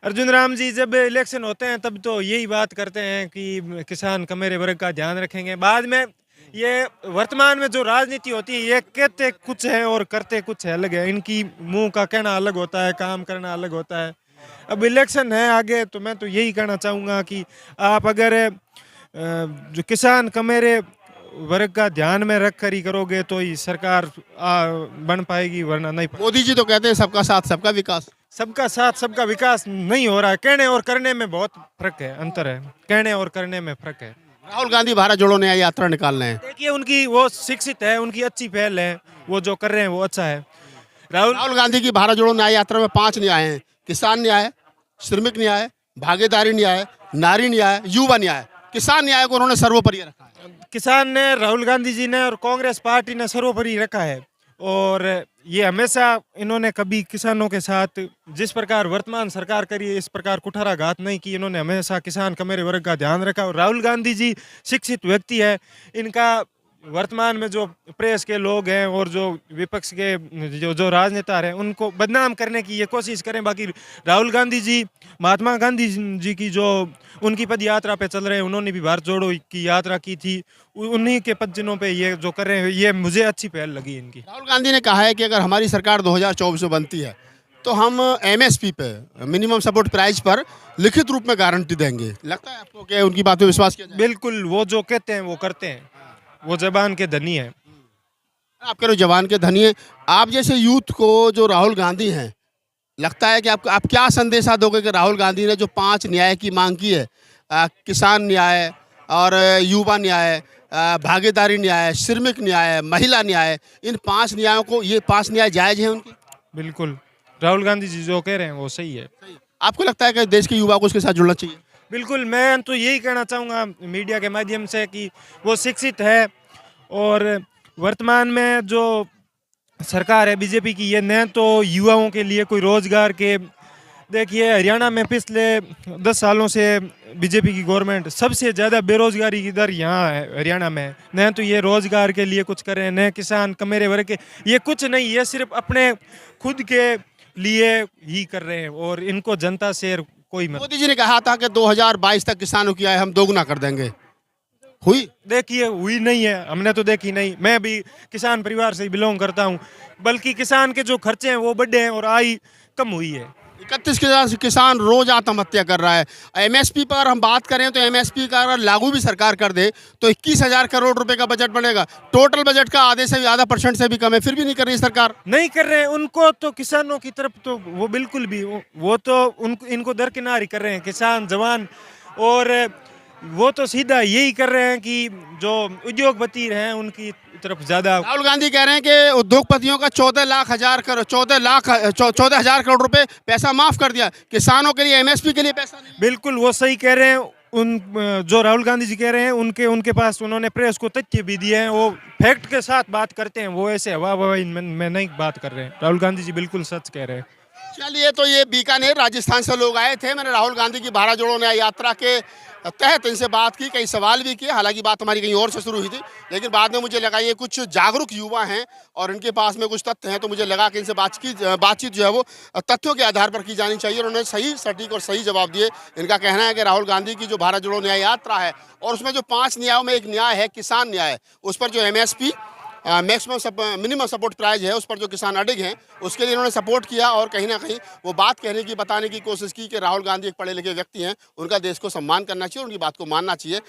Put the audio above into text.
अर्जुन राम जी जब इलेक्शन होते हैं तब तो यही बात करते हैं कि किसान कमेरे वर्ग का ध्यान रखेंगे। बाद में ये वर्तमान में जो राजनीति होती है ये कहते कुछ है और करते कुछ है, अलग है। इनकी मुंह का कहना अलग होता है, काम करना अलग होता है। अब इलेक्शन है आगे, तो मैं तो यही कहना चाहूँगा कि आप अगर जो किसान कमेरे वर्ग का ध्यान में रख कर ही करोगे तो ही सरकार बन पाएगी, वरना नहीं। मोदी जी तो कहते हैं सबका साथ सबका विकास। सबका साथ सबका विकास नहीं हो रहा है। कहने और करने में बहुत फर्क है, अंतर है। कहने और करने में फर्क है। राहुल गांधी भारत जोड़ो न्याय यात्रा निकाल रहे हैं। देखिए उनकी वो शिक्षित है, उनकी अच्छी पहल है, वो जो कर रहे हैं वो अच्छा है। राहुल राहुल गांधी की भारत जोड़ो न्याय यात्रा में 5 न्याय हैं: किसान न्याय, श्रमिक न्याय, भागीदारी न्याय, नारी न्याय, युवा न्याय। किसान न्याय को उन्होंने सर्वोपरि रखा है। किसान ने, राहुल गांधी जी ने और कांग्रेस पार्टी ने सर्वोपरि रखा है। और ये हमेशा इन्होंने कभी किसानों के साथ जिस प्रकार वर्तमान सरकार करी है इस प्रकार कुठाराघात नहीं की। इन्होंने हमेशा किसान कमेरे वर्ग का ध्यान रखा। और राहुल गांधी जी शिक्षित व्यक्ति है। इनका वर्तमान में जो प्रेस के लोग हैं और जो विपक्ष के जो राजनेता हैं उनको बदनाम करने की ये कोशिश करें। बाकी राहुल गांधी जी, महात्मा गांधी जी की जो उनकी पद यात्रा पे चल रहे हैं, उन्होंने भी भारत जोड़ो की यात्रा की थी। उन्हीं के पद चिन्हों पे ये जो कर रहे हैं ये मुझे अच्छी पहल लगी इनकी। राहुल गांधी ने कहा है कि अगर हमारी सरकार 2024 में बनती है तो हम एमएसपी पे, मिनिमम सपोर्ट प्राइस पर लिखित रूप में गारंटी देंगे। लगता है आपको कि उनकी बात पे विश्वास किया जाए? बिल्कुल, वो जो कहते हैं वो करते हैं। वो जबान के धनी है। आप कह रहे हो जवान के धनी है। आप जैसे यूथ को जो राहुल गांधी हैं, लगता है कि आप क्या संदेशा दोगे कि राहुल गांधी ने जो 5 न्याय की मांग की है, किसान न्याय और युवा न्याय, भागीदारी न्याय, श्रमिक न्याय, महिला न्याय, इन 5 न्यायों को, ये 5 न्याय जायज़ हैं उनकी? बिल्कुल, राहुल गांधी जी जो कह रहे हैं वो सही है। आपको लगता है कि देश के युवा को उसके साथ जुड़ना चाहिए? बिल्कुल, मैं तो यही कहना चाहूँगा मीडिया के माध्यम से कि वो शिक्षित है। और वर्तमान में जो सरकार है बीजेपी की, ये न तो युवाओं के लिए कोई रोजगार के, देखिए हरियाणा में पिछले 10 सालों से बीजेपी की गवर्नमेंट, सबसे ज़्यादा बेरोजगारी की दर यहाँ है हरियाणा में। न तो ये रोजगार के लिए कुछ कर रहे हैं, न किसान कमेरे वर्ग के ये कुछ नहीं, ये सिर्फ अपने खुद के लिए ही कर रहे हैं। और इनको जनता से कोई मत। मोदी जी ने कहा था कि 2022 तक किसानों की आय हम दोगुना कर देंगे। हुई? देखिए हुई नहीं है, हमने तो देखी नहीं। मैं भी किसान परिवार से बिलोंग करता हूँ, बल्कि किसान के जो खर्चे हैं वो बढ़े हैं और आय कम हुई है। 31 किसान रोज आत्महत्या कर रहा है। एमएसपी पर हम बात करें तो एमएसपी का अगर लागू भी सरकार कर दे तो 21,000 करोड़ रुपए का बजट बनेगा। टोटल बजट का आधे से आधा % से भी कम है, फिर भी नहीं कर रही सरकार। नहीं कर रहे हैं। उनको तो किसानों की तरफ तो वो बिल्कुल भी वो तो इनको दरकिनार ही कर रहे हैं किसान जवान। और वो तो सीधा यही कर रहे हैं कि जो उद्योगपति हैं उनकी तरफ ज्यादा। राहुल गांधी कह रहे हैं कि उद्योगपतियों का 14,000 करोड़ रुपए पैसा माफ कर दिया, किसानों के लिए, एमएसपी के लिए पैसा नहीं। बिल्कुल वो सही कह रहे हैं। उन जो राहुल गांधी जी कह रहे हैं उनके पास उन्होंने प्रेस को तथ्य भी दिए हैं। वो फैक्ट के साथ बात करते हैं, वो ऐसे हवा में नहीं बात कर रहे हैं। राहुल गांधी जी बिल्कुल सच कह रहे हैं। चलिए, तो ये बीकानेर राजस्थान से लोग आए थे। मैंने राहुल गांधी की भारत जोड़ो न्याय यात्रा के तहत इनसे बात की, कई सवाल भी किए। हालांकि बात हमारी कहीं और से शुरू हुई थी, लेकिन बाद में मुझे लगा ये कुछ जागरूक युवा हैं और इनके पास में कुछ तथ्य हैं, तो मुझे लगा कि इनसे बातचीत जो है वो तथ्यों के आधार पर की जानी चाहिए। उन्होंने सही, सटीक और सही जवाब दिए। इनका कहना है कि राहुल गांधी की जो भारत जोड़ो न्याय यात्रा है और उसमें जो 5 न्यायों में एक न्याय है किसान न्याय, उस पर जो एमएसपी, मिनिमम सपोर्ट प्राइस है, उस पर जो किसान अडिग हैं उसके लिए इन्होंने सपोर्ट किया। और कहीं ना कहीं वो बात कहने की, बताने की कोशिश की कि राहुल गांधी एक पढ़े लिखे व्यक्ति हैं, उनका देश को सम्मान करना चाहिए, उनकी बात को मानना चाहिए।